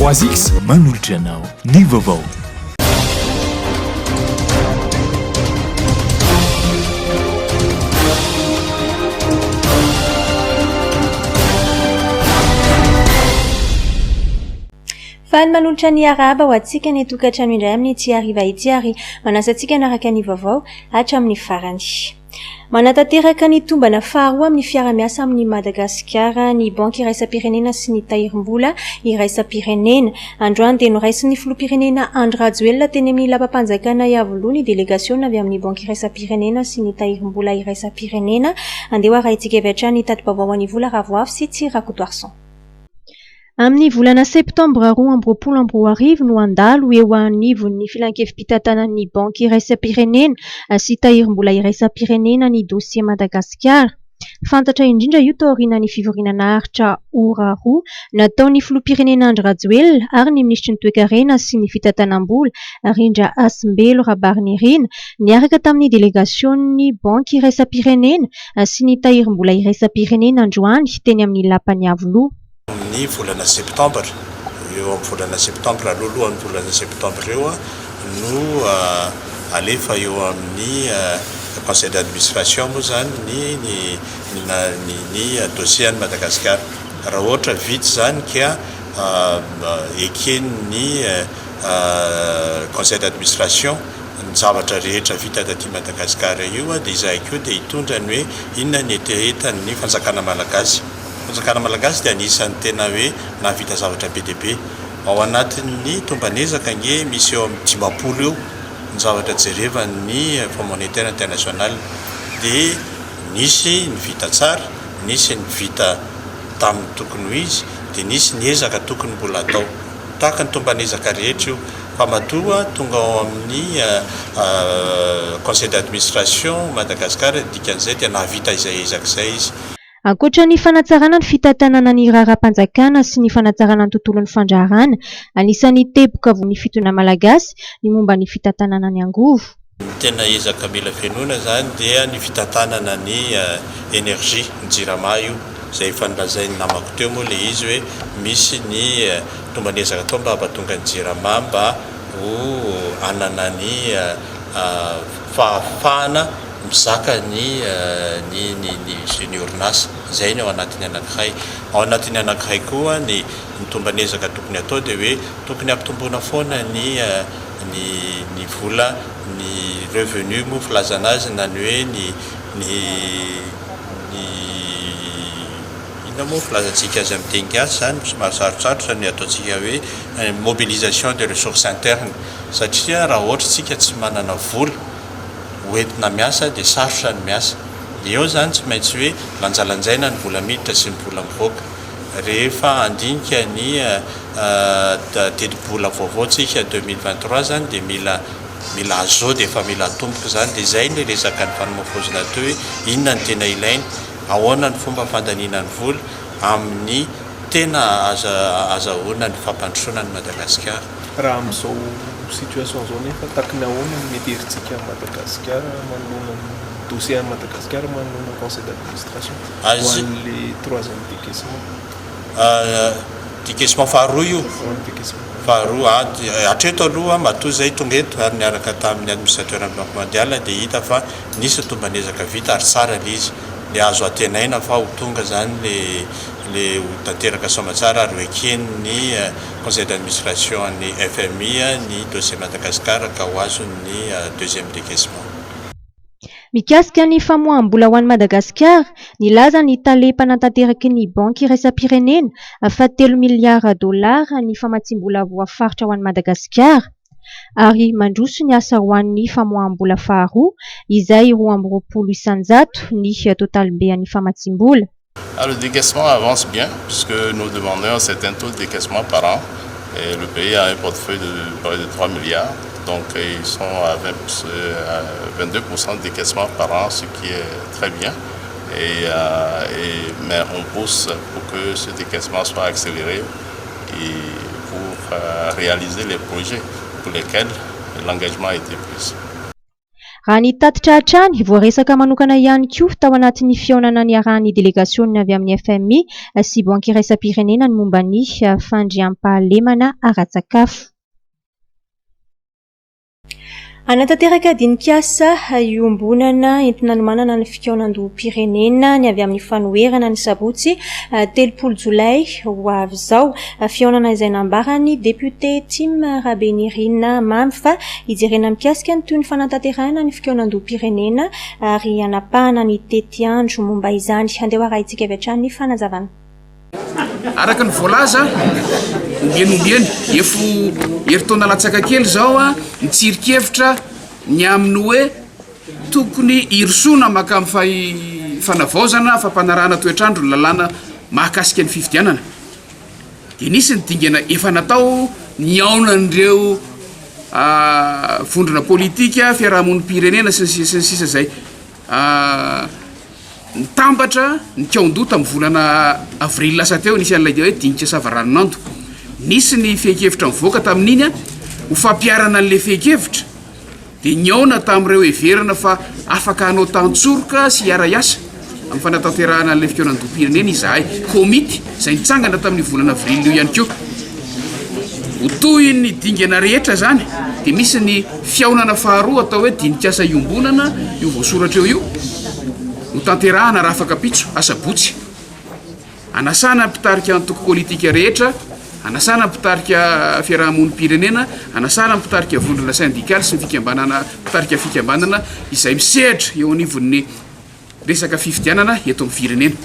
3X manolotra anao ny vaovao. Fa ny manolotra ny araba ho antsika ny tokantrano indray amin'ny ity hariva ity ary manasa antsika naraka ny vaovao hatramin'ny farany. Manatanteraka ny tombana faharoa amin'ny fiara-miasa amin'ny Madagasikara ny banky iraisam-pirenena sy ny tahirim-bola iraisam-pirenena. Androany dia noraisin'ny filoham-pirenena Andry Rajoelina teny amin'ny lapam-panjakana Iavoloha ny delegasiona avy amin'ny banky iraisam-pirenena sy ny tahirim-bola iraisam-pirenena. Andeha arahintsika avy hatrany tati-baovao an'ny vola Ravoafy sy Tsirakotoarson. Amin'ny volana septambra 2024 no andalo eo anivon'ny filankevi-pitantanan'ny banky iraisam-pirenena sy tahirim-bola iraisam-pirenena ny dosie Madagasikara. Fantatra indrindra io taorian'ny fivoriana aritra ora roa nataon'ny filoham-pirenena Andry Rajoelina ary ny minisitry ny toe-karena sy ny fitantanam-bola Rindra Asimbelo Rabarnerina niaraka tamin'ny delegasiony banky iraisam-pirenena sy ny tahirim-bola iraisam-pirenena androany teny amin'ny lapany Iavoloha. Ny volana septambra, eo amin'ny volana septambra alohan'ny volana septambra eo no alefa eo amin'ny conseil d'administration moa zany ny dossier ny Madagasikara. Raha ohatra vita zany ka eken'ny conseil d'administration ny zavatra rehetra vita taty Madagasikara io dia izahay koa dia hitondra ny hoe inona ny etan'ny fanjakana malagasy. Fanjakana malagasy dia anisan'ny tena hoe navita zavatra be dia be. Ao anatin'ny tombanezaka nge misy eo amin'ny 50 eo ny zavatra jerevan'ny Fonds monétaire international. Dia nisy ny vita tsara, nisy ny vita tamin'ny tokony ho izy, dia nisy ny ezaka tokony mbola atao. Tahaka ny tombanezaka rehetra io. Fa matoa tonga ao amin'ny conseil d'administration Madagasikara dikan'izay dia navita izay ezak'izay izy. Ankoatra ny fanatsarana ny fitantanana ny raharaham-panjakana sy ny fanatsarana ny tontolon'ny fandraharana, anisan'ny teboka ny fitona malagasy ny momba ny fitantanana ny angovo. Tena ezaka mila fenona zany dia ny fitantanana ny énergie ny jirama io izay efa nilazain'ny namako teo moa le izy hoe misy ny tombanezaka atao mba hampatonga ny jirama mba ho anana ny fahafahana mizaka ny orinasa. Izay ny ao anatin'ny anankiray. Ao anatin'ny anankiray koa ny tombanezaka tokony atao dia hoe tokony ampitomboana foana ny vola, ny revenu moa filazana azy na ny hoe inona moa filazantsika azy amin'ny teny gasy zany somary sarotsarotry ny ataontsika hoe mobilisation de ressources internes, satria raha ohatra tsika tsy manana vola hoentina miasa dia sarotra ny miasa. Eo zany tsy maintsy hoe lanjalanjaina ny vola miditra sy ny vola mivoaka. Rehefa andinika ny teti-bola vaovao tsika 2023 zany dia mila azao dia efa mila atomboka zany. Dia izay ny resaka ny fanomafozina teo hoe inona ny tena ilaina, ahoana ny fomba fandaniana ny vola amin'ny tena azahoana ny fampandrosoana ny Madagasikara. Raha amin'izao situation zao nefa takina ahoana ny mety herintsika Madagasikara manoloana dossier à Madagascar manoloana conseil d'administration ho an'le troisième décaissement. Décaissement faharoa io. Faharoa hatreto aloha matoa izay tonga eto ary niaraka tamin'ny administrateur amin'ny banque mondiale dia hita fa nisy tombanezaka vita ary tsara le izy. Le azo atenaina fa ho tonga zany le ho tanteraka soamantsara ary ho eken'ny conseil d'administration ny FMI ny dossier Madagascar ka ho azo ny deuxième décaissement. Mikasika ny famoaham-bola ho an'i Madagasikara, nilaza ny talepanatanteraka ny banky iraisam-pirenena fa $3 miliara ny famatsim-bola voafaritra ho an'i Madagasikara ary mandroso ny asa ho an'ny famoaham-bola faharoa izay 220 ny totalbe ny famatsim-bola. Le décaissement avance bien puisque nous demandons un certain taux de décaissement par an et le pays a un portefeuille de 3 milliards. Donc ils sont à 22% de décaissement par an, ce qui est très bien. Mais on pousse pour que ce décaissement soit accéléré et pour réaliser les projets pour lesquels l'engagement a été pris. raha ny tatitra hatrany voaresaka manokana ihany koa tao anatin'ny fiaonana niarahan'ny delegationny avy amin'ny FMI sy banky iraisam-pirenena ny momba ny fandriam-pahalemana ara-tsakafo. Anatanteraka dinikasa iombonana entina nomanana ny fikaonan-doha-pirenena ny avy amin'ny fanoherana ny sabotsy 30 jolay ho avy izao. Fiaonana izay nambarany député Tim Rabenirina mamy fa ijerena mikasika ny toy ny fanatanterahana ny fikaonan-doha-pirenena ary anapahana ny tetiandro momba izany. Andeha raha itsika avy hatrany ny fanazavana. Araka ny voalaza ombieny efo eritaona latsaka kely zao a nitsirikevitra ny amin'ny hoe tokony irisona maka amin'ny fanavaozana fampanarahana toetrandro ny lalàna mahakasika ny fifidianana. Dia nisy ny dingana efa natao ny aonan'ireo vondrona politika fiarahamonim-pirenena sy ny sisa zay nitambatra ny kaondota amin'ny volana avril lasa teo nisy an'ilay hoe dinika savaranonando. Nisy ny fehikevitra mivoaka tamin'iny ho fampiarana an'le fehikevitra dia niaona tamin'ireo heverana fa afaka hanao tantsoroka sy hiara-iasa amin'ny fanatanterahana an'ilay fikaonan-doha-pirenena izahay komity izay nitsangana tamin'ny volana avril io ihany koa. Ho toy ny dingana rehetra zany dia misy ny fiaonana faharoa atao hoe dinikasa iombonana io voasoratra eo io ho tanterahana raha afaka pitso asabotsy. Anasana mpitarika antoko politika rehetra, anasana mpitarika fiarahamonim-pirenena, anasana mpitarika vondrona syndikaly sy ny mpitarika fikambanana izay misehatra eo anivon'ny resaka fifidianana eto amin'ny firenena.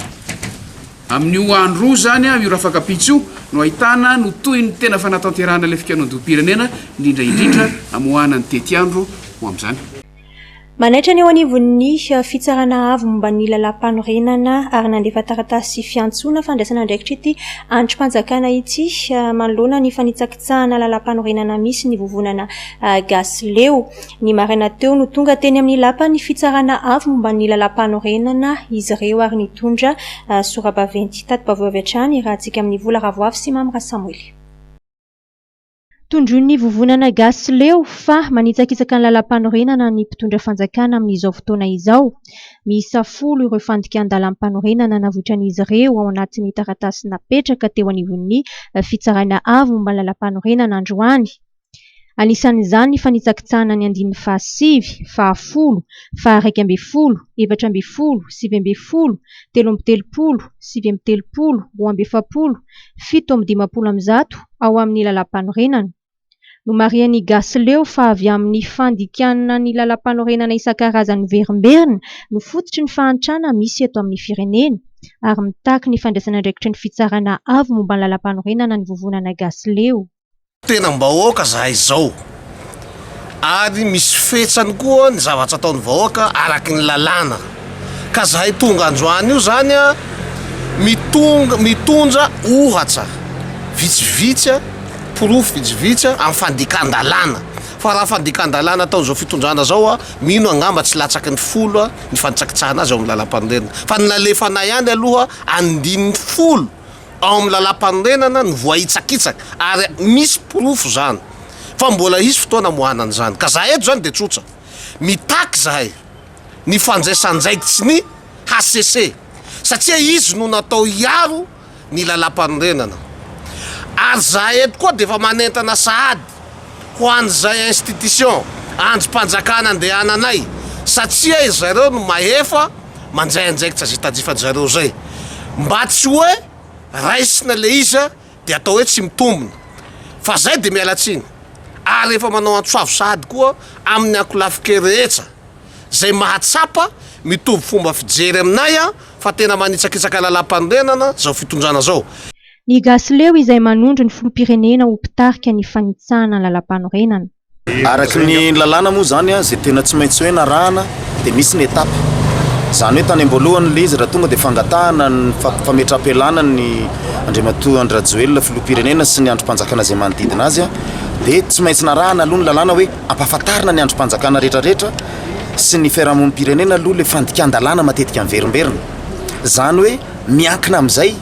Amin'io andro roa zany io raha afaka pitso io no ahitana no toy ny tena fanatanterahana ilay fikaonan-doha-pirenena indrindra amoahana ny tetiandro ho amin'izany. Manaitra ny eo anivon'ny fitsarana avy momba ny lalam-panorenana ary nandefa taratasy fiantsona fandraisana andraikitra ity androm-panjakana ity manoloana ny fanitsakitsahana lalam-panorenana misy ny vovonana Gasleo. Ny maraina teo no tonga teny amin'ny lapa ny fitsarana avy momba ny lalam-panorenana izy ireo ary nitondra sora-baventy tato-baovao avy hatrany raha antsika amin'ny vola ravoavy sy Mamra Samuel. Tondron'ny vovonana Gasleo fa manitsakitsaka ny lalam-panorenana ny mpitondra fanjakana amin'izao fotoana izao. Miisa 10 ireo fandikan-dalam-panorenana navotran'izy ireo ao anatin'ny taratasy napetraka teo anivon'ny fitsarana avy momba ny lalam-panorenana androany. Anisan'izany ny fanitsakitsahana ny 9, 10, 11, 12, 13, 17, 17, 17, ao amin'ny lalam-panorenana. No marian'ny Gasleo fa avy amin'ny fandikanana ny lalam-panorenana isan-karazany verimberina no fototry ny fahantrana misy eto amin'ny firenena ary mitaky ny fandraisana andraikitry ny fitsarana avy momba ny lalam-panorenana ny vovonana Gasleo. Tena mbahoaka zahay zao ary misy fetsany koa ny zavatra ataon'ny vahoaka araky ny lalàna ka zahay tonga androany io zany a mitondra ohatra vitsivitsy porofo vitsivitsy amin'ny fandikan-dalàna fa raha fandikan-dalàna ataon'izao fitondrana zao a mino angamba tsy latsaky ny folo ny fanditsakitsahana azy ao amin'ny lalam-panorenana fa ny lalefana ihany aloha andin'ny folo ao amin'ny lalam-panorenana ny voaitsakitsaka ary misy porofo zany fa mbola isy fotoana mohanana zany ka zahay eto zany dia tsotra mitaky zahay ny fanjaisanjaikitsy ny HCC satria izy no natao hiaro ny lalam-panorenana ary zahay eto koa dia efa manentana sahady ho an'izay institution androm-panjakana andehananay satria izy zareo no mahefa manjay anjaikitra zay tadifan-jareo zay mba tsy hoe raisina le iza dia atao hoe tsy mitombona fa zay dia mialatsiny ary efa manao antsoavo sahady koa amin'ny akolafike rehetra zay mahatsapa mitovy fomba fijery aminay a fa tena manitsakitsaka lalam-panorenana zao fitondrana zao. Ny Gasleo izay manondro ny filoham-pirenena ho mpitarika ny fanitsahana lalam-panorenana. Araky ny lalàna moa zany a zay tena tsy maintsy hoe narahana dia misy ny etapa. Zany hoe tany am-boalohany le izy raha tonga dia fangatahana ny fametram-pialana ny Andriamatoa Andry Rajoelina filoham-pirenena sy ny androm-panjakana izay manodidina azy a dia tsy maintsy narahana aloha ny lalàna hoe ampahafantarina ny androm-panjakana rehetrarehetra sy ny fiarahamonim-pirenena aloha le fandikan-dalàna matetika miverimberina. Zany hoe miankina amin'izay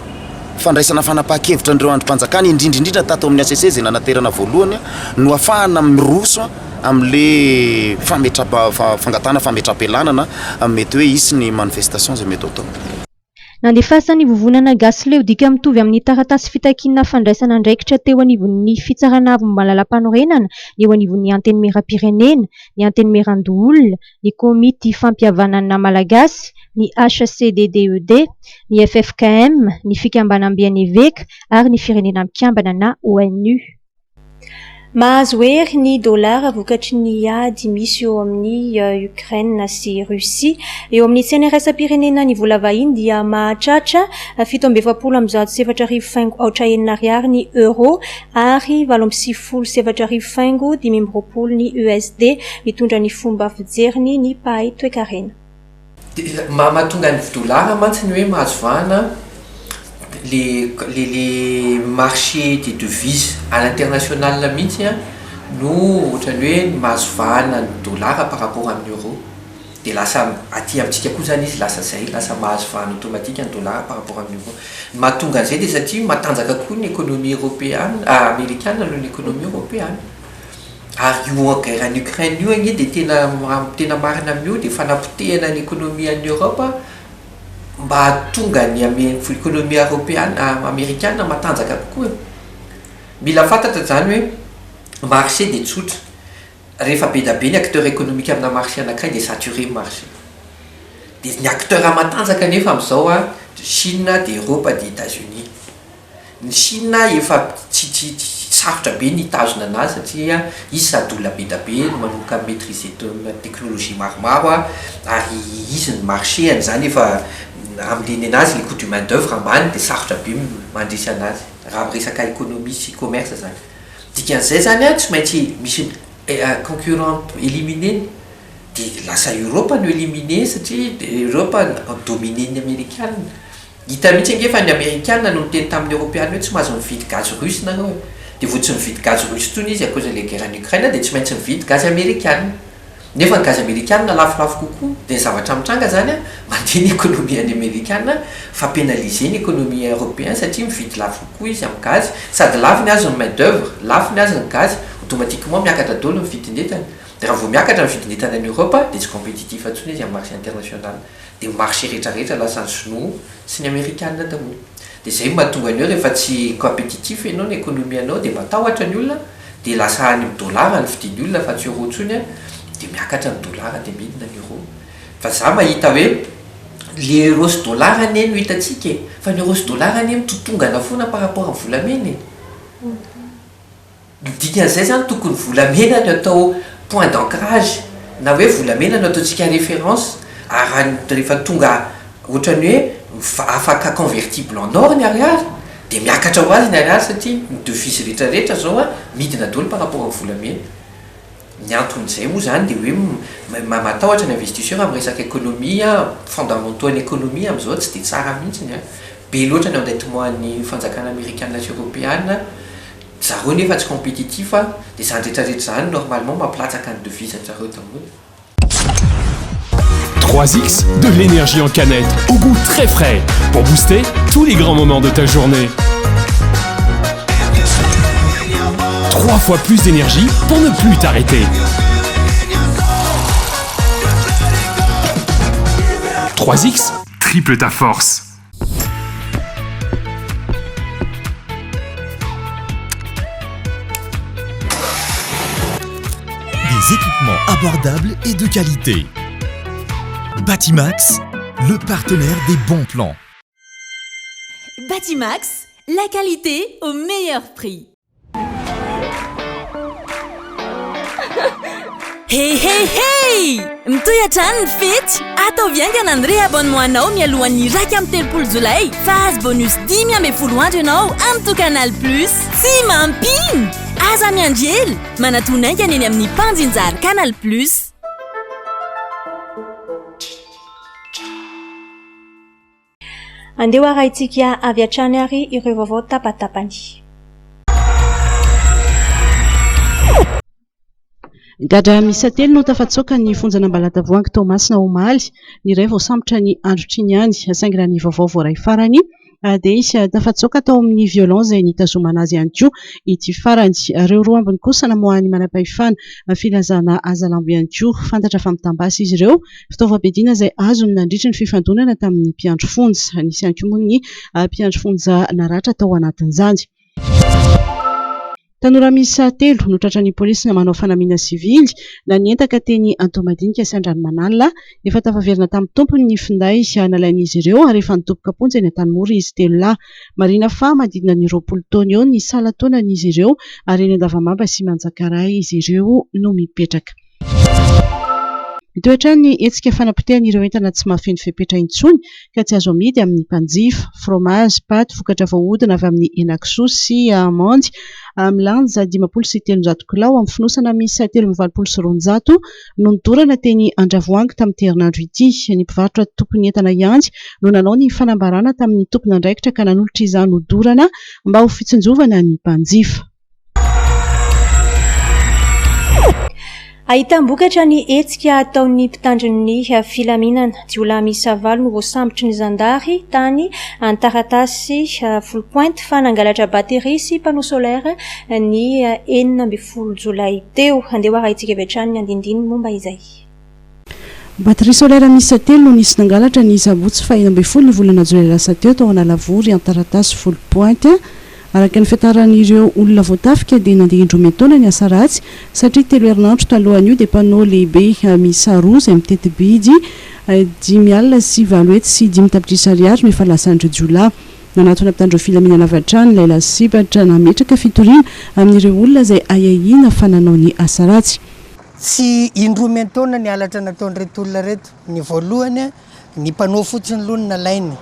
fandraisana fanapaha-kevitra andreo androm-panjakana indrindrindrindra tato amin'ny ACC zay nanaterana voalohany no afahana miroso am'le fangatana fametrapelanana mety hoe isy ny manifestation zay mety atao. Nandefasany vovonana gasy leo dika mitovy amin'ny taratasy fitakiana fandraisana andraikitra teo anivon'ny fitsarana avy Malalam-panorenana eo anivon'ny anteny Meram-pirenena, ny anteny Merandoolona, ny komity fampihavanana malagasy, ny HCDDED, ny FFKM, ny fikambanam-bianeveka ary ny firenena mikambana na ONU. Mahazo hery ny dolara vokatry ny ady misy eo amin'ny Ukraine sy Russia. Eo amin'ny tsena iraisam-pirenena ny vola vahiny dia mahatratra 7,7 ny euro ary 8,7 ny USD mitondra ny fomba fijeriny ny pahay toe-karena. Mahatonga ny dolara mantsy ny hoe mahazo vahana les marchés des devises à l'international mihitsy no ohatrany hoe mahazo vahana ny dolara par rapport amin'ny euro dia lasa aty amintsika koa zany izy lasa zay lasa mahazo vahana automatique ny dolara par rapport amin'ny euro. Mahatonga an'izay dia satria matanjaka koa ny économie européenne américaine aloha ny économie européenne. Ary io guerre en Ukraine io agny dia tena marina amin'io dia fanapotehana ny économie en Europe mba hatonga ny économie européenne américaine matanjaka kokoa. Mila fantatra zany hoe marché dia tsotra rehefa be da be ny acteur économique amina marché anankiray dia saturé marché. Dia ny acteur matanjaka nefa amin'izao Chine, dia Europe, dia États-Unis. Ny Chine efa tsy sarotra be ny tazona anazy satria izy sady olona be da be manomboka maîtriser technologie maromaro ary izy ny marché an'izany efa amileny anazy le coût du main d'œuvre ambany dia sarotra be mandrisy anazy raha miresaka économie sy commerce zany. Dikan'izay zany tsy maintsy misy concurrent éliminé dia lasa Europe no éliminé satria Europe dominé ny américaine. Hita mihitsy angefa ny américaine no miteny tamin'ny européenne hoe tsy mahazo mividy gaz russe nareo dia vao tsy mividy gaz russe tony izy à cause le guerre en Ukraine dia tsy maintsy mividy gaz américaine. Nefa ny gaz américaine lafolafo kokoa dia zavatra mitranga zany mandeha ny économie any américaine fa pénaliser ny économie européenne satria mividy lafo kokoa izy amin'ny gaz sady lafo ny azy ny main d'œuvre lafo ny azy ny gaz automatiquement miakatra daholo ny vidin'entana. Dia raha vao miakatra ny vidin'entana any Europe dia tsy compétitif atsony izy amin'ny marché international dia marché rehetrarehetra lasa ny sinoa sy ny américaine daholo. Dia zay mahatonga an'io rehefa tsy compétitif ianao ny économie anao dia matahotra ny olona dia lasa any amin'ny dolara ny vidin'ny olona fa tsy euro ntsony dia miakatra ny dolara dia midina ny euro. Fa za mahita hoe le euro sy dolara ane no hitantsika fa ny euro sy dolara ane mitotongana foana par rapport amin'ny volamena. Dikan'izay zany tokony volamena no atao point d'ancrage na hoe volamena no ataontsika référence ary rehefa tonga ohatrany hoe afaka convertible en or ny ariary dia miakatra ho azy ny ariary satria ny devise rehetrarehetra zao midina daholo par rapport amin'ny volamena. Ny anton'izay moa zany dia hoe matahotra ny investisseur amin'ny resaka économie fondamentaux ny économie amin'izao tsy dia tsara mihitsy be loatra ny endettement ny fanjakana américaine sy européenne zareo nefa tsy compétitif dia zany rehetrarehetra zany normalement mampilatsaka ny devise zareo daholo. 3X, de l'énergie en canette, au goût très frais, pour booster tous les grands moments de ta journée. 3 fois plus d'énergie pour ne plus t'arrêter. 3X, triple ta force. Des équipements abordables et de qualité. Batimax, le partenaire des bons plans. Batimax, la qualité au meilleur prix. Hey hey hey! Mitoyatran ny fety atao viangana ny rehab-anao anao mialohan'ny 1 Jolay fa azo bonus 10 andro ianao amin'ny Canal Plus. Tsy mampino! Aza miandriely manatonaingana eny amin'ny mpanjinjary Canal Plus. Andeho arahintsika avy hatrany ary ireo vaovao tapatapany. Gadra misa telo no tafatsoaka ny fonjana Ambalatavoangy Thomas na Omaly ny iray voasambotra ny andro triniany asaingana ny vaovao voaray farany dia tafatsoaka tao amin'ny violence izay nitazomana azy ihany koa ity farany. Ireo roa ambiny kosa namoahany manam-pahefana filazana azalambo ihany koa. Fantatra fa mitambasa izy ireo fitaovam-piadiana izay azony nandritra ny fifandonana tamin'ny mpiandro fonja. Nisy ihany koa moa ny mpiandro fonja naratra tao anatin'izany. Tanora miisa 3 notratra ny polisy manao fanamiana sivily na nientaka teny Antomadinika sy Andranomanalina efa tafaverina tamin'ny tompony ny finday nalain'izy ireo ary efa nitoboka ponja eny Antanimora izy 3 lahy. Marina fa manodidina ny 20 taona eo ny salantaonan'izy ireo ary eny Andavamamba sy Manjakaray izy ireo no mipetraka. Mitoetra ny hetsika fanapotehana ireo entana tsy mahafeno fepetra intsony ka tsy azo amidy amin'ny mpanjifa, fromage, paty, vokatra voahodina avy amin'ny henan-kisoa sy amandy milanja 530 kilao amin'ny fonosana miisa 320 no nidorana teny Andravoahangy tamin'ny herinandro ity. Ny mpivarotra tokony entana ihany no nanao ny fanambarana tamin'ny tompony andraikitra ka nanolotra izany hodorana mba ho fitsinjovana ny mpanjifa. Ahitambokatra ny hetsika ataon'ny mpitandron'ny filaminana jiolahy miisa 9 no voasambotry ny zandary tany Antaratasy Full-Pointe fa nangalatra batery sy panneau solaire ny 9 jolay teo. Andeha arahintsika avy hatrany ny andindiny momba izay. Batery solaire miisa 3 no nisy nangalatra ny sabotsy fa 9 ny volana jolay lasa teo tao Analavory Antaratasy Full-Pointe. Araka ny fiataran'ireo olona voatafika dia nandeha indroa taona ny asa ratsy satria 3 herinandro talohan'io dia panneau lehibe miisa 2 izay mitetibidy 5 sy 20 sy 5 tapitrisa ariary no efa lasandro jiolahy. Nanatona mpitandro filaminana avy hatrany ilay lasibatra nametraka fitoriana amin'ireo olona izay ayahiana fa nanao ny asa ratsy. Tsy indroa taona ny alatra nataon'ireto olona reto. Ny voalohany ny panneau fotsiny aloha nalainy.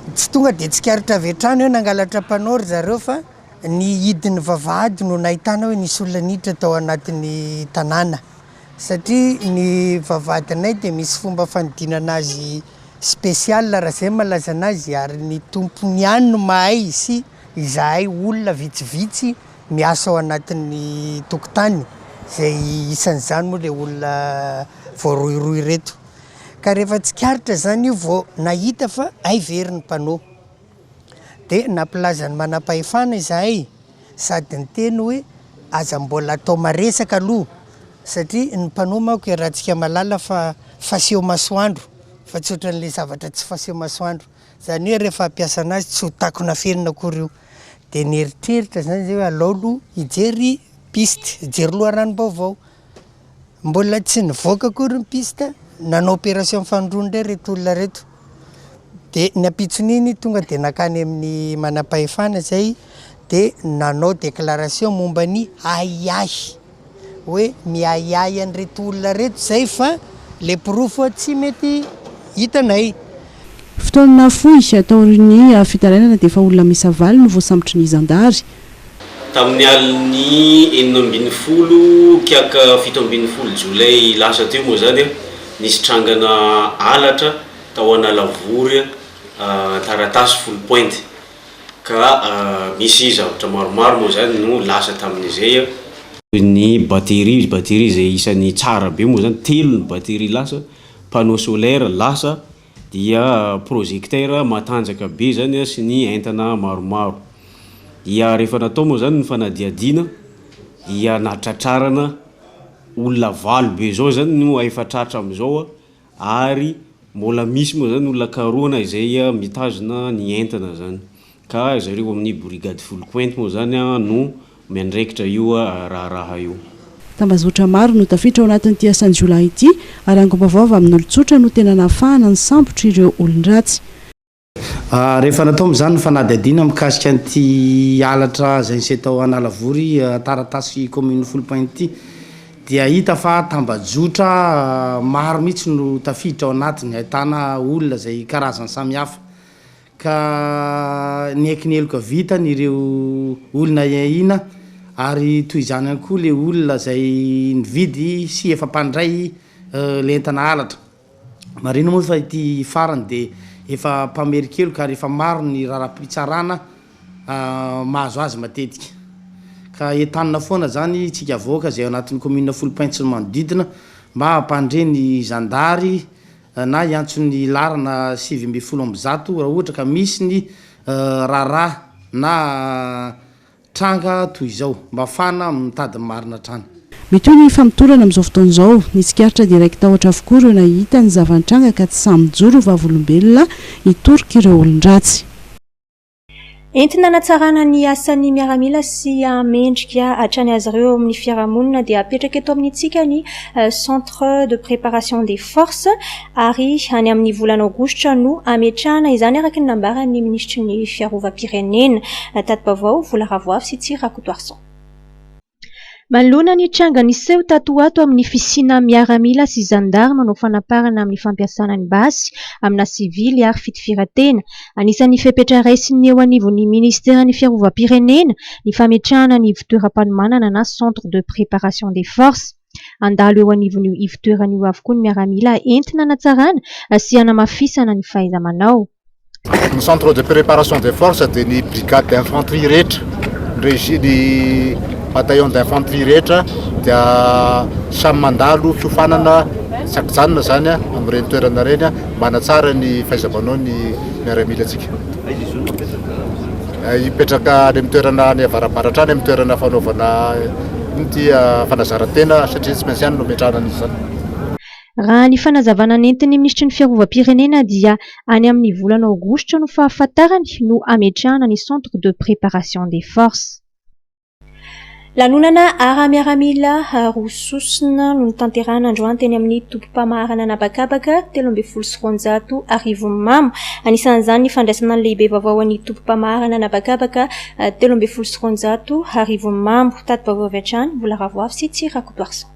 Tsy tonga dia tsy karitra avy hatrany hoe nangalatra panneau zareo fa ny hidin'ny vavahady no nahitana hoe nisy olona niditra tao anatin'ny tanàna. Satria ny vavahadinay dia misy fomba fanidinana azy spécial raha izay malaza anazy ary ny tompony ihany no mahay sy izahay olona vitsivitsy miasa ao anatin'ny tokotany izay isan'izany moa ilay olona voaroiroy reto. Ka rehefa tsy karitra zany io vao nahita fa veriny panneau dia nampilazany manam-pahefana izahay sady niteny hoe aza mbola atao maresaka aloha satria ny panneau manko rahantsika malala fa faseho masoandro fa tsy ohatran'ilay zavatra tsy faseho masoandro. Zany hoe rehefa ampiasa anazy tsy ho takona ferina akory io. Dia nieritreritra zany zay hoe alaolo hijery piste, hijery loharanom-baovao. Mbola tsy nivoaka akory ny piste. Nanao opération fandrondra reto olona reto dia ny ampitson'iny tonga dia nakany amin'ny manam-pahefana zay dia nanao déclaration momba ny ahiahy hoe miahiahy an'ireto olona reto zay fa le pirofo tsy mety hitanay. Fotoana fohy ataon'ny fitarainana dia efa olona miisa 9 no voasambotry ny zandary. Tamin'ny aliny 19 kiaka 17 jolay lasa teo moa zany nisy trangana alatra tao Analavory Antaratasy Full-Pointe ka misy zavatra maromaro moa zany no lasa tamin'izay. Ny batery izay isan'ny tsara be moa zany 3 ny batery lasa, panneau solaire lasa, dia projecteur matanjaka be zany sy ny entana maromaro. Dia rehefa natao moa zany ny fanadiadiana dia natratrarana olona 9 be zao zany no efa tratra am'izao ary mbola misy moa zany olona karoana izay mitazona ny entana zany ka zareo amin'ny brigade Full-Pointe moa zany no miandraikitra io raha io. Tambazotra maro no tafiditra ao anatin'ity asan'ny jiolahy ity ary angom-baovao amin'olon-tsotra no tena nahafahana ny sambotra ireo olon-dratsy. Rehefa natao amin'izany ny fanadihadiana mikasika an'ity alatra izay nisy tao Analavory Antaratasy commune Full-Pointe ity dia hita fa tambajotra maro mihitsy no tafiditra ao anatiny, ahitana olona izay karazany samihafa ka niekineloka vitany ireo olona iahina ary toy izany ihany koa le olona izay nividy sy efa mpandray le entana alatra. Marina moa fa ity farany dia efa mpamerikeloka ary efa maro ny raharaham-pitsarana mahazo azy matetika. Ka entanina foana zany tsika avoaka izay ao anatin'ny commune Full-Pointe sy manodidina mba hampandre ny zandary na iantsony larana 700 raha ohatra ka misy ny raharaha na tranga toy izao mba afana mitady marina trany. mety hoe ny famitorana amin'izao fotoan'izao nitsikaritra direkta ohatra avokoa ireo nahita ny zavantranga ka tsy samyjoro vavolombelona hitorika ireo olon-dratsy. Entina natsarana ny asan'ny miaramila sy mendrika hatrany azy ireo amin'ny fiarahamonina dia apetraka eto amintsika ny centre de préparation des forces ary any amin'ny volana aogositra no ametrahana izany araka ny nambaran'ny ministry ny fiarovam-pirenena Tatbavao Volaravoafy sy Tsirakotoarson. Manoloana ny tranga niseho tato ato amin'ny fisina miaramila sy zandarma no fanaparana amin'ny fampiasana ny basy amina sivily ary fitifiratena. Anisan'ny fepetra raisin'ny eo anivon'ny ministera ny fiarovam-pirenena ny fametrahana ny ivitoeram-panomanana na centre de préparation des forces. Andalo eo anivon'io ivitoeran'io avokoa ny miaramila entina natsarana sy hanamafisana ny fahaiza-manao. Ny centre de préparation des forces dia ny brigade d'infanterie rehetra ny bataillon d'infanterie rehetra dia samy mandalo fiofanana sakjanona zany amin'ireny toerana reny manatsara ny fahaiza-manao ny miaramila antsika. Ipetraka any amin'ny toerana ny avarabaratra any amin'ny toerana fanaovana ny fanazarantena satria tsy maintsy ihany no metrahana an'izany. Raha ny fanazavana nentin'ny ministry ny fiarovam-pirenena dia any amin'ny volana aogositra no fahafantarany no ametrahana ny centre de préparation des forces. Lanonana ara-miaramila Rososina no nitanterahana androany teny amin'ny tompom-pamarana Nabakabaka 13 arivo mamo. Anisan'izany ny fandraisana ny lehibe vaovao an'ny tompom-pamarana Nabakabaka 13 arivo mamo. Tatbavao avy hatrany Volaravoafy sy Tsirakotoarson.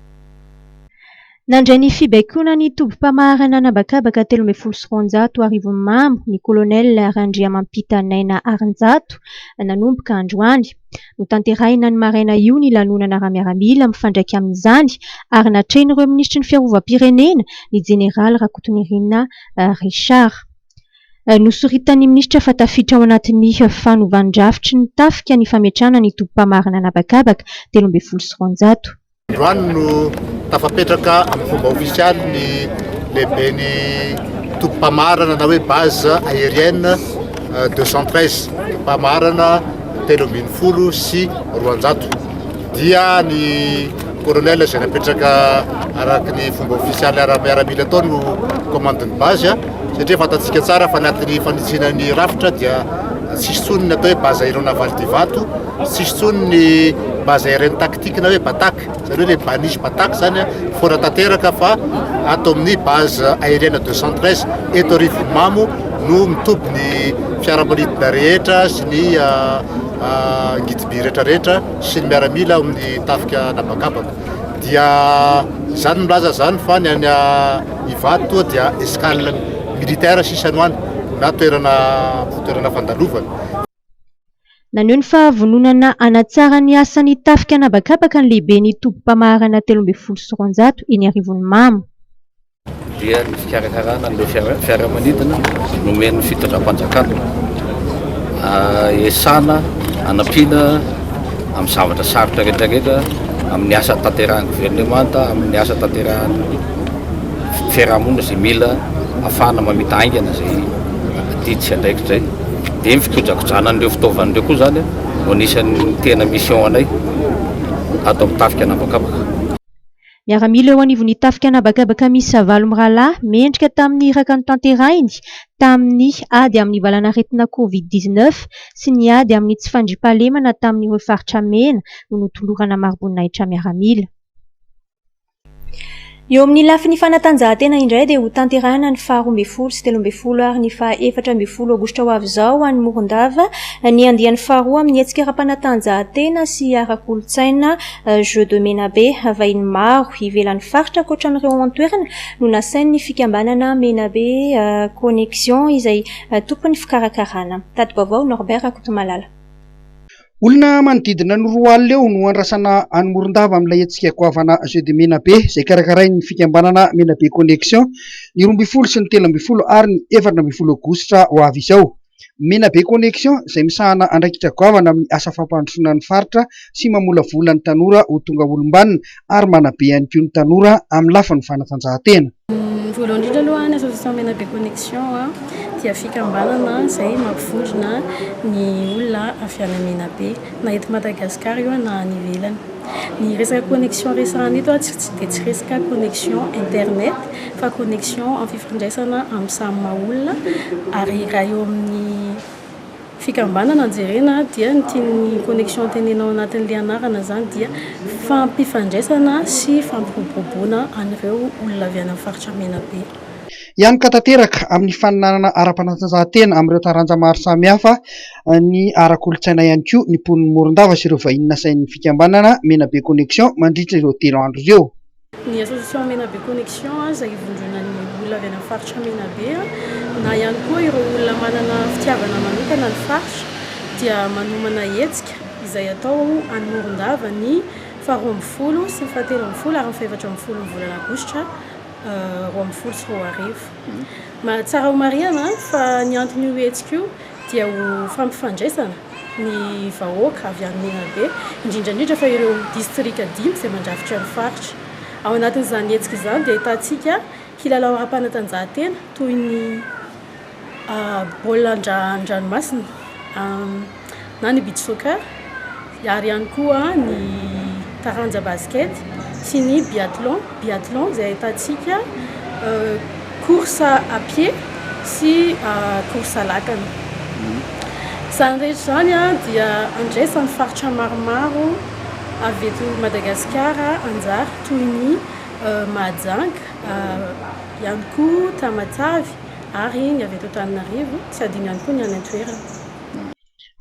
Nandray ny fibaikona ny tompom-pamarana Nabakabaka 13 arivo mamo ny kolonel Randriamampita Naina Arinjato nanomboka androany. No tanterahina ny maraina io ny lanonana ara-miaramila mifandraika amin'izany ary natrehin'ireo ministry ny fiarovam-pirenena ny jeneraly Rakotonirina Richard. Nosoritan'ny ministra fa tafiditra ao anatin'ny fanovandrafitry ny tafika ny fametrahana ny tompom-pamarana Nabakabaka 13. Androany no tafapetraka amin'ny fomba ofisialy ny lehiben'ny tompom-pamarana na hoe base aérienne 213 tompom-pamarana 310 sy 200 dia ny colonel izay napetraka araka ny fomba ofisialy ara-miaramila atao no commandeny base satria fantatsika tsara fa anatin'ny fanitsinan'ny rafitra dia tsisy tsony ny atao hoe base aéronavale du Vato, tsisy tsony ny base aérienne tactique na hoe batak zany hoe le banisy batak zany fona tanteraka fa ato amin'ny base aérienne 213 eto Rivomamo no mitoby ny fiaramanidina rehetra sy ny ngidiby rehetrarehetra sy ny miaramila amin'ny tafika Nabakabaka dia zany milaza zany fa ny any Ivato dia escale militaire sisanoany na toerana fandalovana. Naneho ny fahavononana anatsara ny asan'ny tafika Nabakabaka ny lehibe ny tompom-pamarana 13 eny Arivon'ny Mamo. Dia ny fikarakarana ny fiaramanidina nomen'ny fitondram-panjakana esana anampiana amin'ny zavatra sarotra rehetrarehetra amin'ny asa tanterahan'ny gouvernemanta, amin'ny asa tanterahan'ny fiarahamonina izay mila afahana mamita aingana izay adiditsy andraikitra zay. Dia mifikojakojanan'ireo fitaovan'ireo koa zany no anisan'ny tena mission anay ato amin'ny tafika Nabakabaka. Miaramila eo anivon'ny tafika Nabakabaka misy valo mirahalahy mendrika tamin'ny iraka ny tanterahiny tamin'ny ady amin'ny valanaretina Covid-19 sy ny ady amin'ny tsy fandriampahalemana tamin'ireo faritra mena no notolorana maroboninahitra miaramila. Eo amin'ny lafin'ny fanatanjahantena indray dia ho tanterahana ny faha 12 sy 13 ary ny faha 14 aogositra ho avy izao any Morondava ny andian'ny faharoa amin'ny hetsika ara-panatanjahantena sy ara-kolontsaina Jeux de Menabe vahiny maro ivelan'ny faritra ankoatran'ireo antoerana no nasain'ny fikambanana Menabe Connexion izay tompon'ny fikarakarana. Tatbavao Norbert Rakotomalala. Olona manodidina ny 4 alina eo no andrasana any Morondava amin'ilay hetsika goavana Jeux de Menabe izay karakarain'ny fikambanana Menabe Connexion ny 12 sy ny 13 ary ny 14 aogositra ho avy izao. Menabe Connexion izay misahana andraikitra goavana amin'ny asa fampandrosoana ny faritra sy mamolavola ny tanora ho tonga olombanina ary manabe ihany koa ny tanora amin'ny lafin'ny fanatanjahantena. voalohany indrindra aloha ny association Menabe Connexion dia fikambanana izay mampivondrona ny olona avy any Menabe na eto Madagasikara io na any ivelany. Ny resaka connexion resahana eto dia tsy resaka connexion internet fa connexion amin'ny fifandraisana amin'ny samy maha olona ary raha eo amin'ny fikambanana anjerena dia ny tiany connexion tenenao anatin'ilay anarana zany dia fampifandraisana sy fampiroboroboana an'ireo olona avy any amin'ny faritra Menabe. Ihany ka tanteraka amin'ny faninanana ara-panatanjahantena amin'ireo taranja maro samihafa ny ara-kolontsaina ihany koa ny poniny Morondava sy ireo vahiny nasain'ny fikambanana Menabe Connexion mandritra ireo 3 andro ireo. Ny association Menabe Connexion izay ivondrona ny olona avy any amin'ny faritra Menabe na ihany koa ireo olona manana fitiavana manokana ny faritra dia manomana hetsika izay atao any Morondava ny 12 sy 17 ary 14 volana Aogositra 20 sy 2021. Tsara ho marihana fa ny anton'io hetsika io dia ho fampifandraisana ny vahoaka avy any Menabe indrindrandrindra fa ireo distrika 5 izay mandrafitra ny faritra. Ao anatin'izany hetsika izany dia ahitantsika kilalao ara-panatanjahantena toy ny baolina an-dranomasina na ny beach soccer ary ihany koa ny taranja basket sy ny biathlon izay ahitantsika course à pied sy course à lakana. Izany rehetra izany dia andraisan'ny faritra maromaro avy eto Madagasikara anjara toy ny Mahajanga ihany koa Tamatavy ary ny avy eto Antananarivo tsy adino ihany koa ny any an-toerana.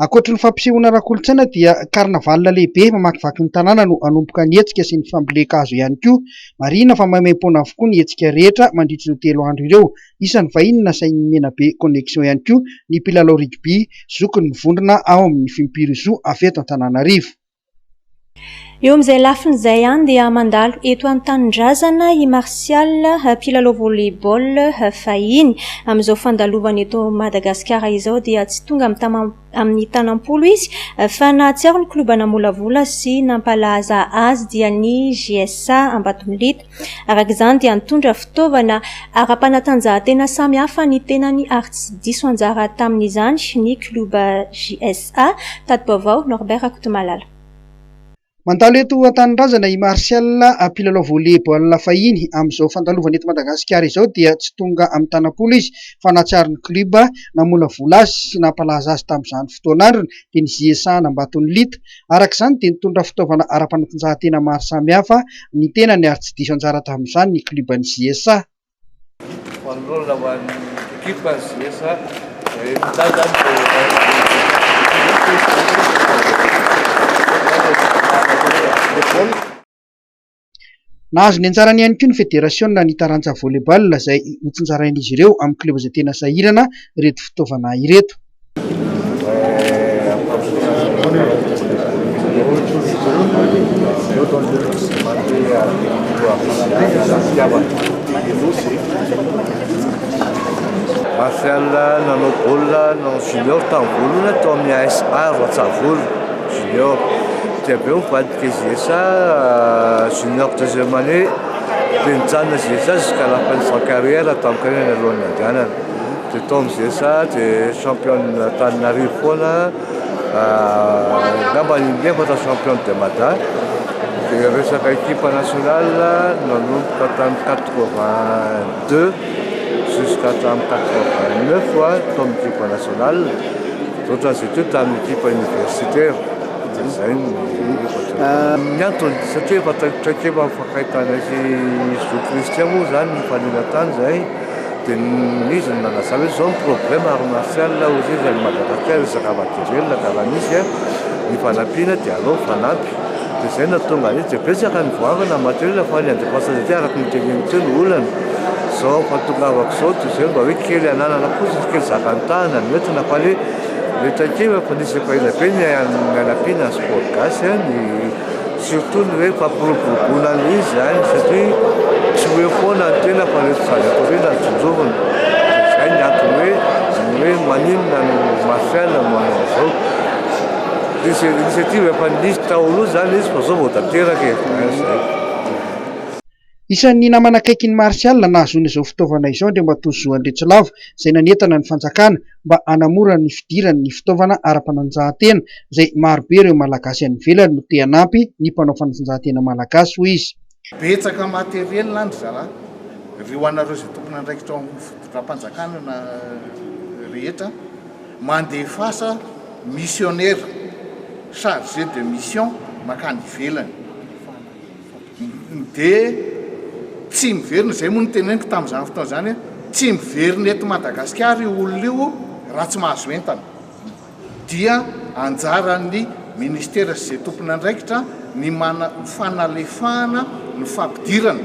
Ankoatra ny fampisehoana ara-kolontsaina dia karnaval lehibe mamakivaky ny tanàna no anomboka ny hetsika sy ny famboleka-hazo ihany koa. Marihina fa maimaimpona avokoa ny hetsika rehetra mandritra ireo 3 andro ireo. Isan'ny vahiny nasain'ny Menabe Connexion ihany koa ny mpilalao rugby zoky ny vondrona ao amin'ny Fimpirozo avy eto Antananarivo. Eo amin'izay lafiny izay dia mandalo eto an-tanindrazana i Martial mpilalao volleyball fahiny amin'izao fandalovana eto Madagasikara izao dia tsy tonga amin'ny tanam-polo izy fa nahatsiaro ny kluba namolavola sy nampalaza azy dia ny GSA Ambatomilita. Araka izany dia nitondra fitaovana ara-panatanjahantena samihafa ny tenany ary tsy diso anjara tamin'izany ny kluba GSA. Tati-baovao Norbert Akotomalala. Mandalo eto an-tanindrazana i Martial mpilalao volleyball fahiny amin'izao fandalovana eto Madagasikara izao dia tsy tonga amin'ny tanam-polo izy fa nahatsiaro ny kluba namolavola azy sy nampalaza azy tamin'izany fotoan'androny dia ny GSA Ambatomilita. Araka izany dia nitondra fitaovana ara-panatanjahantena maro samihafa ny tenany ary tsy diso anjara tamin'izany ny kluba ny GSA. Nahazo ny anjarany ihany koa ny federasiona ny taranja volleyball izay notsinjarain'izy ireo amin'ny kluba izay tena sahirana ireto fitaovana ireto. Martial nanao baolina nanao junior tamin'ny volona tao amin'ny ASA Roatsavoly junior. Dia be mivadika GSA junior deuxième année dia nijanona GSA jusqu'à la fin de sa carrière tamin'ny carrière alohan'ny andehanana. Dia tao amin'ny GSA dia champion Antananarivo foana ngamba ny champion de Mada. Dia resaka équipe nationale nanomboka tamin'ny 82 jusqu'à tamin'ny 89 tao amin'ny équipe nationale. D'autres études tamin'ny équipe universitaire. Ny antony satria efa traikeva mifankahitana sy Zo Christian moa zany nifanina tany zay dia izy nanazava hoe zao ny problème ary Martial ozy izy any Madagasikara resaka materiel karaha misy ny fanampiana dia aleo fanampy dia zay natonga izy dia betsaka ny voavana materiel fa ny andefasana ty araky ny teneny teo ny olana zao fatongavako zao dia zay mba hoe kely ananana kosa kely zakantahana ny oentina fa le takeva fa nisy efa ela be ny anampiana ny sport gasy surtout ny hoe fampiroboroboana izy zany satria tsy hoe foana ny tena fa reto zany akorena ny jonjovana zay ny antony hoe maninona no Martial manao zao initiative efa nisy taolo zany izy fa zao vao tanteraka zay. Isan'ny namanakaiky ny Martial nahazoana izao fitaovana izao Andriamato Zoandretsilava izay nanentana ny fanjakana mba hanamora ny fidiran'ny fitaovana ara-pananjahantena izay marobe ireo malagasy any ivelany no te hanampy ny mpanao fanatanjahantena malagasy hoy izy. Betsaka materiel landry zala reo anareo izay tompona andraikitra fototra-panjakana na rehetra mandefasa missionnaire chargé de mission makany ivelany dia tsy miverina izay moa ny teneniko tamin'izany fotoana izany tsy miverina eto Madagasikara io olona io raha tsy mahazo entana dia anjaran'ny ministera izay tompona andraikitra ny fanalefahana ny fampidirana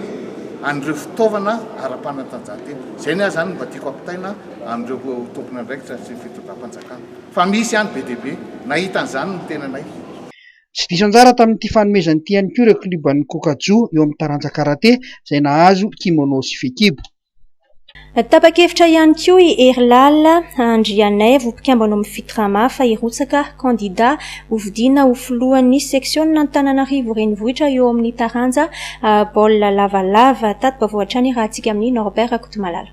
an'ireo fitaovana ara-panatanjahantena. Izay ny ahy zany mba tiako ampitaina amin'ireo tompona andraikitra sy fitondram-panjakana fa misy ihany be dia be nahita an'izany ny tenanay. Tsy diso anjara tamin'ity fanomezan'ity ihany koa ireo kluban'ny Kokajo eo amin'ny taranja karate izay nahazo kimono sy fehikibo. Tapa-kevitra ihany koa i Erlala Andrianaivo mpikambana amin'ny fitrama fa irotsaka candidat hovidiana ho filohan'ny seksiona Antananarivo renivohitra eo amin'ny taranja baolina lavalava tato-baovatra ny raha antsika amin'ny Norbert Kotomalala.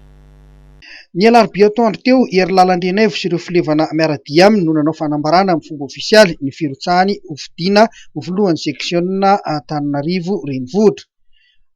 Ny alarobia atoandro teo Erlala Andrianaivo sy ireo filevana miaradia aminy no nanao fanambarana amin'ny fomba ofisialy ny firotsahany hovidiana ho filohan'ny seksiona Antananarivo renivohitra.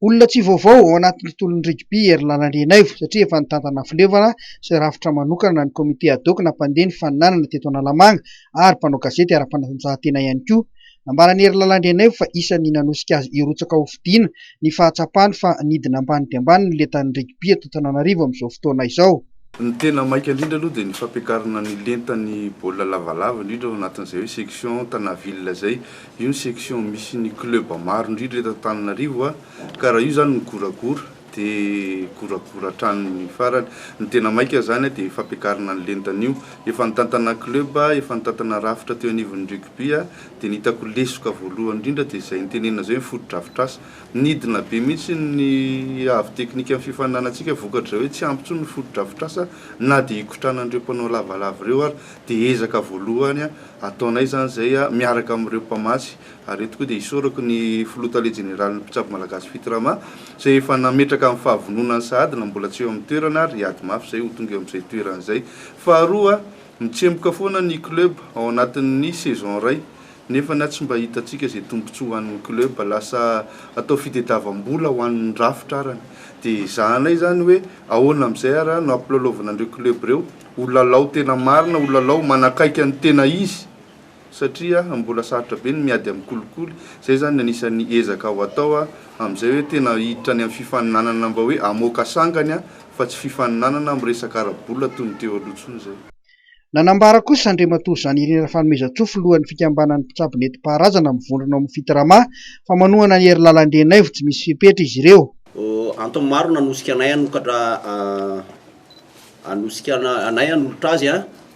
Olona tsy vaovao ao anatin'ny tolon'ny rugby Erlala Andrianaivo satria efa nitantana filevana sy rafitra manokana ny komite adok nampandeha ny faninanana teto Analamanga ary mpanao gazety ara-panatanjahantena ihany koa. Nambarany Erlala Andrianaivo fa isan'ny nanosika azy irotsaka ho fidiana ny fahatsapany fa nidina ambany dia ambany ny letan'ny rugby eto Antananarivo amin'izao fotoana izao. Ny tena maika indrindra aloha dia ny fampiakarana ny lentany baolina lavalava indrindra ao anatin'izay hoe section Tanaville zay. Io ny section misy ny club maro indrindra eto Antananarivo ka raha io zany ny goragora dia goragora hatrany farany. Ny tena maika zany dia fampiakarana ny lentan'io. Efa nitantana club, efa nitantana rafitra teo anivon'ny rugby dia nitako lesoka voalohany indrindra dia izay nitenena zay foto-drafitrasa. Nidina be mihitsy ny avy teknika amin'ny fifaninanantsika vokatra hoe tsy ampy intsony ny foto-drafitrasa na dia ikotranan'ireo mpanao lavalava ireo ary dia ezaka voalohany ataonay zany zay miaraka amin'ireo mpamatsy ary eto koa dia isorako ny filotale generaly mpitsabo malagasy fitirama izay efa nametraka amin'ny fahavononany sahady na mbola tsy eo amin'ny toerana ary ady mafy zay ho tonga eo amin'izay toerana izay. Faharoa mitsemboka foana ny club ao anatin'ny saison ray nefa na tsy mba hitantsika izay tombontsoa ho an'ny club lasa atao fitadiavam-bola ho an'ny rafitra arany dia zahanay zany hoe ahoana amin'izay ara no ampilalaovana an'ireo club ireo ho lalao tena marina, ho lalao manakaiky ny tena izy satria mbola sarotra be ny miady amin'ny kolikoly. Zay zany anisan'ny ezaka ho atao amin'izay hoe tena hiditra any amin'ny fifaninanana mba hoe amoaka sangany fa tsy fifaninanana amin'ny resaka ara-bola toy ny teo aloha intsony zay. Nanambara kosa Andriamato Zanirena fanomezan-tsofo lohan'ny fikambanan'ny mpitsabo nentim-paharazana mivondrona amin'ny fitirama fa manohana ny Erlala Andrianaivo tsy misy fipetra izy ireo. Antony maro nanosika anay anokatra anosika anay anolotra azy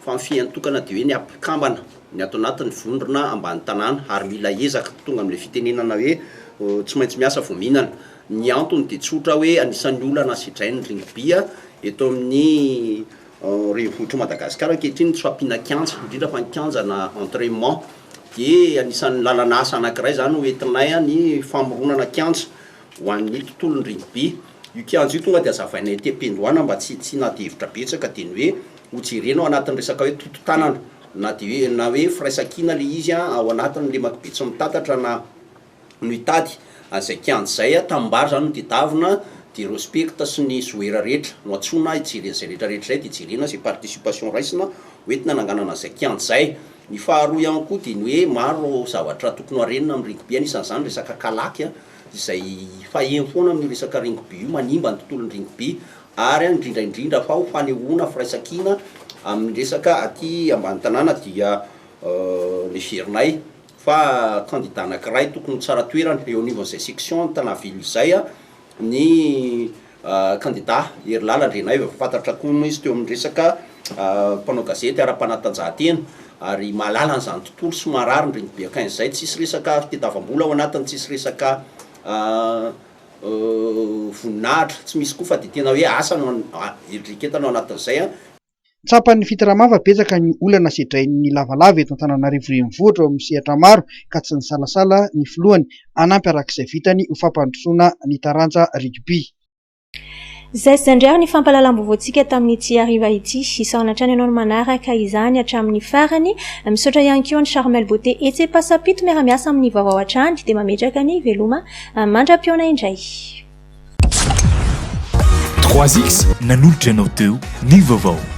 fa mifiantokana dia hoe ny ampikambana ny ato anatin'ny vondrona ambany tanàna ary mila ezaka tonga amin'ilay fitenenana hoe tsy maintsy miasa vao mihinana. Ny antony dia tsotra hoe anisan'ny olana sitrain'ny rugby eto amin'ny renivohitra Madagasikara ankehitriny tsy fampiana kianja indrindra fa ny kianja na entraînement dia anisan'ny lalana asa anankiray zany ho entinay ny famoronana kianja ho an'ny tontolon'ny rugby. Io kianja io tonga dia azavainay te-pendohana mba tsy nadihevitra betsaka dia ny hoe ho jerenao anatin'ny resaka hoe toto-tanana na dia na hoe firaisan-kina le izy ao anatin'le makibe tsy mitatatra na no hitady an'izay kianja izay tanimbary zany no tedavina dia respecte sy ny zoera rehetra no antsona hijeren'izay rehetrarehetra zay dia jerena sy participation raisina hoentina nanganana an'izay kianja izay. Ny faharoa ihany koa dia ny hoe maro zavatra tokony harenina amin'ny rugby anisan'izany resaka kalaky izay faheno foana amin'ny resaka rugby io manimba ny tontolon'ny rugby ary indrindraindrindra fa ho fanehoana firaisan-kina amin'ny resaka aty ambany tanàna dia leferinay fa candidat anankiray tokony tsara toerana eo anivon'izay section Tanaville izay ny candidat Erlala Andrianaivo fantatra koa izy teo amin'ny resaka mpanao gazety ara-panatanjahantena ary mahalala an'izany tontolo sy marary ny rugby akany izay tsisy resaka fitadiavam-bola ao anatiny, tsisy resaka voninahitra tsy misy koa fa dia tena hoe asa no edriketana ao anatin'izay tsapan'ny fitiramava betsaka ny olana sedrain'ny lavalava eto Antananarivo renivohitra amin'ny sehatra maro ka tsy ny salasala ny filohany anampy arak'izay vitany ho fampandrosoana ny taranja rugby. Zay zandriary ny fampalalam-bovoantsika tamin'ity hariva ity isaonatrany ianao no manaraka izany hatramin'ny farany misaotra ihany koa ny Charmel Beauté etse-pasapito miara-miasa amin'ny vaovao hatrany dia mametraka ny veloma mandra-piona indray. 3X nanolotra ianao teo ny vaovao.